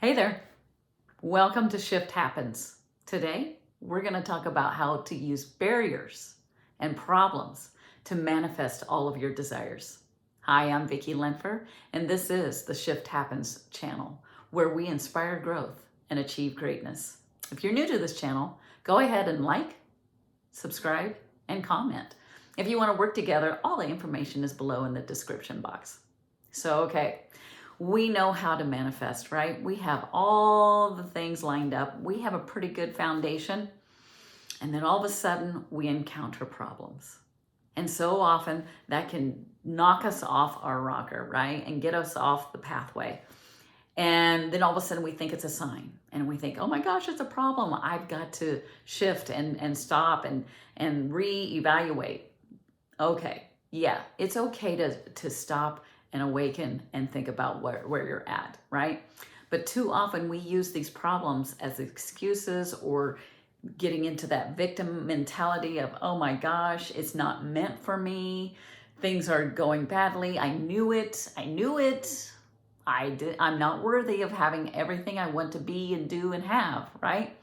Hey there, welcome to Shift Happens. Today, we're going to talk about how to use barriers and problems to manifest all of your desires. Hi, I'm Vicki Lenfer, and this is the Shift Happens channel, where we inspire growth and achieve greatness. If you're new to this channel, go ahead and like, subscribe, and comment. If you want to work together, all the information is below in the description box. Okay. We know how to manifest, right? We have all the things lined up. We have a pretty good foundation. And then all of a sudden, we encounter problems. And so often that can knock us off our rocker, right? And get us off the pathway. And then all of a sudden we think it's a sign. And we think, oh my gosh, it's a problem. I've got to shift and stop and reevaluate. Okay, yeah, it's okay to stop and awaken and think about where you're at, right? But too often we use these problems as excuses or getting into that victim mentality of, oh my gosh, it's not meant for me. Things are going badly. I knew it. I'm not worthy of having everything I want to be and do and have, right?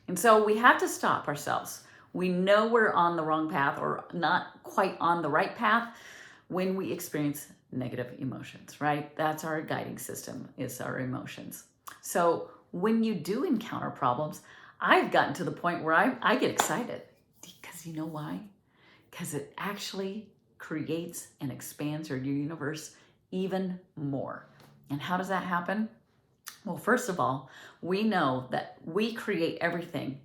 And so we have to stop ourselves. We know we're on the wrong path or not quite on the right path when we experience negative emotions, right? That's our guiding system, is our emotions. So when you do encounter problems, I've gotten to the point where I get excited because you know why? Because it actually creates and expands your universe even more. And how does that happen? Well, first of all, we know that we create everything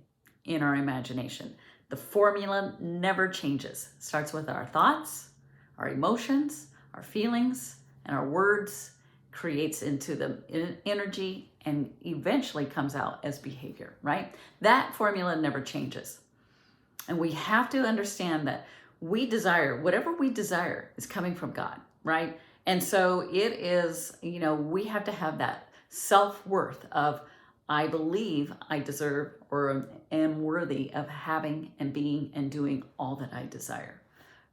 in our imagination. The formula never changes. It starts with our thoughts, our emotions, our feelings, and our words, creates into the energy and eventually comes out as behavior, right? That formula never changes. And we have to understand that whatever we desire is coming from God, right? And so it is, we have to have that self-worth of, I believe I deserve or am worthy of having and being and doing all that I desire.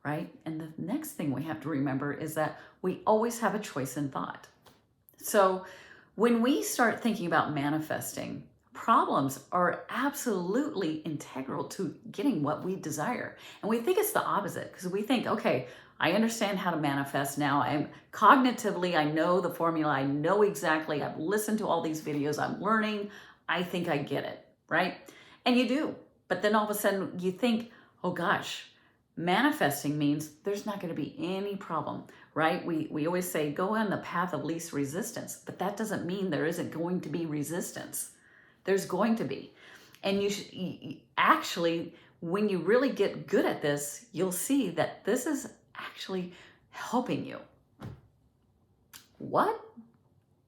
Right? And the next thing we have to remember is that we always have a choice in thought. So when we start thinking about manifesting, problems are absolutely integral to getting what we desire. And we think it's the opposite because we think, okay, I understand how to manifest now. Cognitively, I know the formula. I know exactly. I've listened to all these videos. I'm learning. I think I get it, right? And you do. But then all of a sudden you think, oh gosh, manifesting means there's not going to be any problem, right? We always say go on the path of least resistance, but that doesn't mean there isn't going to be resistance. There's going to be. And actually, when you really get good at this, you'll see that this is actually helping you. What?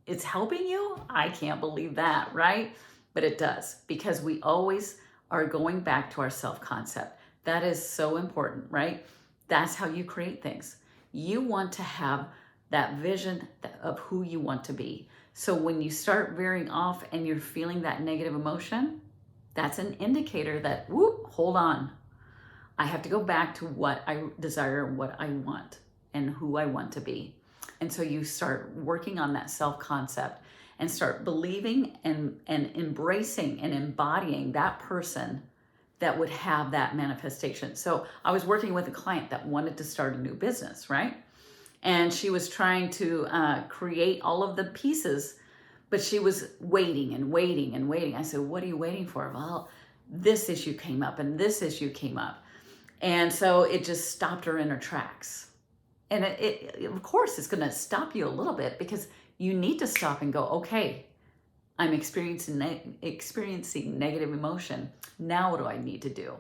It's helping you? I can't believe that, right? But it does, because we always are going back to our self-concept. That is so important, right? That's how you create things. You want to have that vision of who you want to be. So when you start veering off and you're feeling that negative emotion, that's an indicator that, whoop, hold on. I have to go back to what I desire, what I want, and who I want to be. And so you start working on that self-concept and start believing and embracing and embodying that person that would have that manifestation. So I was working with a client that wanted to start a new business, right? And she was trying to create all of the pieces, but she was waiting and waiting and waiting. I said, what are you waiting for? Well, this issue came up and this issue came up. And so it just stopped her in her tracks. And it of course, it's going to stop you a little bit because you need to stop and go, okay, I'm experiencing negative emotion. Now what do I need to do?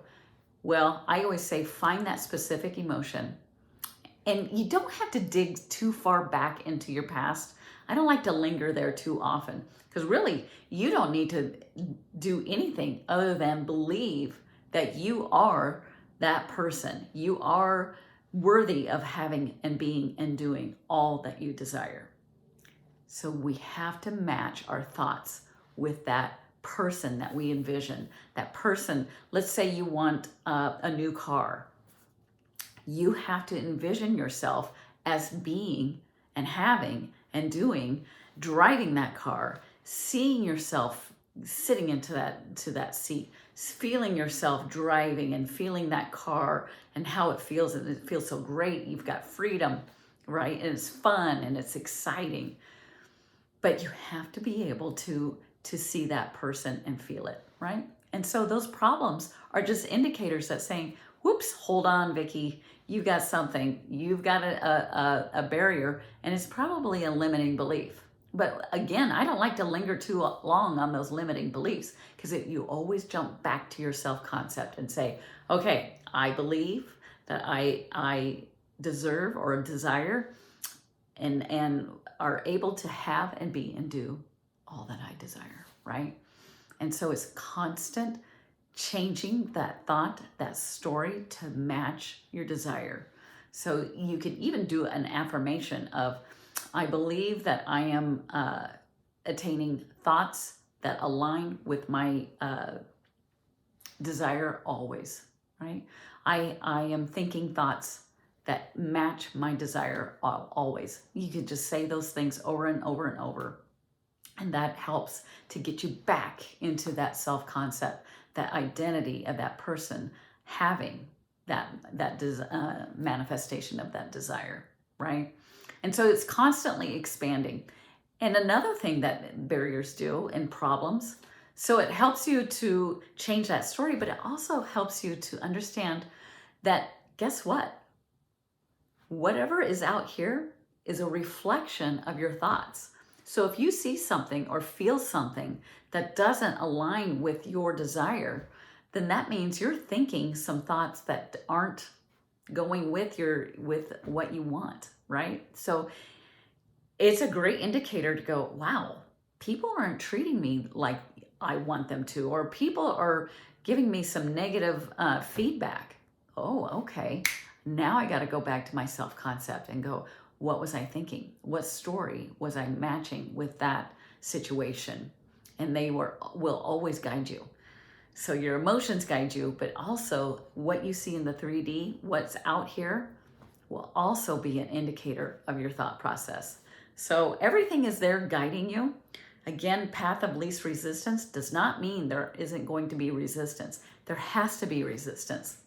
Well, I always say find that specific emotion. And you don't have to dig too far back into your past. I don't like to linger there too often because really you don't need to do anything other than believe that you are that person. You are worthy of having and being and doing all that you desire. So we have to match our thoughts with that person that we envision. That person, let's say you want a new car. You have to envision yourself as being and having and doing, driving that car seeing yourself sitting into that seat, feeling yourself driving and feeling that car and how it feels, and it feels so great. You've got freedom, right? And it's fun and it's exciting. But you have to be able to see that person and feel it, right? And so those problems are just indicators that saying, whoops, hold on, Vicki, you've got something, you've got a barrier, and it's probably a limiting belief. But again, I don't like to linger too long on those limiting beliefs, because you always jump back to your self-concept and say, okay, I believe that I deserve or desire and are able to have and be and do all that I desire, right? And so it's constant changing that thought, that story to match your desire. So you can even do an affirmation of, I believe that I am attaining thoughts that align with my desire always, right? I am thinking thoughts that match my desire always. You could just say those things over and over and over. And that helps to get you back into that self-concept, that identity of that person having that manifestation of that desire, right? And so it's constantly expanding. And another thing that barriers do and problems, so it helps you to change that story, but it also helps you to understand that, guess what? Whatever is out here is a reflection of your thoughts. So if you see something or feel something that doesn't align with your desire, then that means you're thinking some thoughts that aren't going with what you want, right? So it's a great indicator to go, wow, people aren't treating me like I want them to, or people are giving me some negative feedback. Oh, okay. Now I got to go back to my self-concept and go, what was I thinking? What story was I matching with that situation? And they will always guide you. So your emotions guide you, but also what you see in the 3D, what's out here, will also be an indicator of your thought process. So everything is there guiding you. Again, path of least resistance does not mean there isn't going to be resistance. There has to be resistance.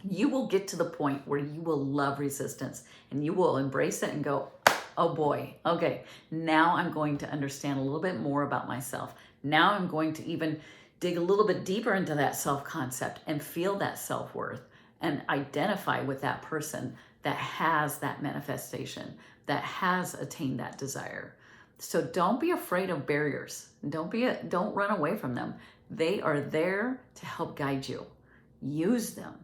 You will get to the point where you will love resistance and you will embrace it and go, oh boy, okay, now I'm going to understand a little bit more about myself. Now I'm going to even dig a little bit deeper into that self-concept and feel that self-worth and identify with that person that has that manifestation, that has attained that desire. So don't be afraid of barriers. Don't run away from them. They are there to help guide you. Use them.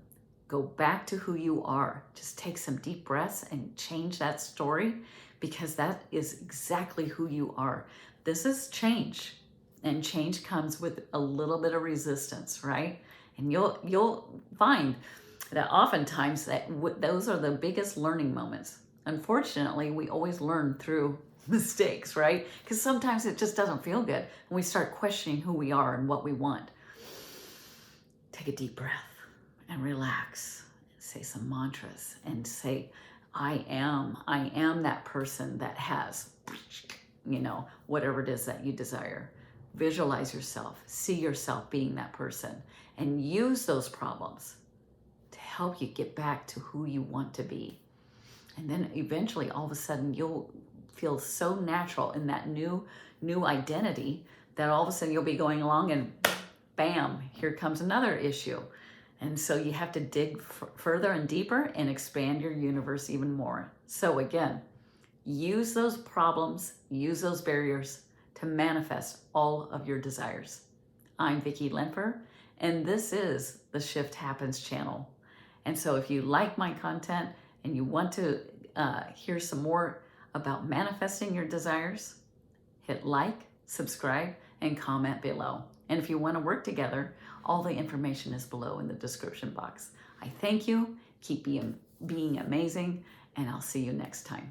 Go back to who you are. Just take some deep breaths and change that story, because that is exactly who you are. This is change, and change comes with a little bit of resistance, right? And you'll find that oftentimes those are the biggest learning moments. Unfortunately, we always learn through mistakes, right? Because sometimes it just doesn't feel good, and we start questioning who we are and what we want. Take a deep breath and relax. Say some mantras and say, I am that person that has, whatever it is that you desire. Visualize yourself, see yourself being that person, and use those problems to help you get back to who you want to be. And then eventually, all of a sudden, you'll feel so natural in that new identity that all of a sudden you'll be going along and bam, here comes another issue. And so you have to dig further and deeper and expand your universe even more. So again, use those problems, use those barriers to manifest all of your desires. I'm Vicki Lemper, and this is the Shift Happens channel. And so if you like my content and you want to hear some more about manifesting your desires, hit like, subscribe, and comment below. And if you want to work together, all the information is below in the description box. I thank you, keep being amazing, and I'll see you next time.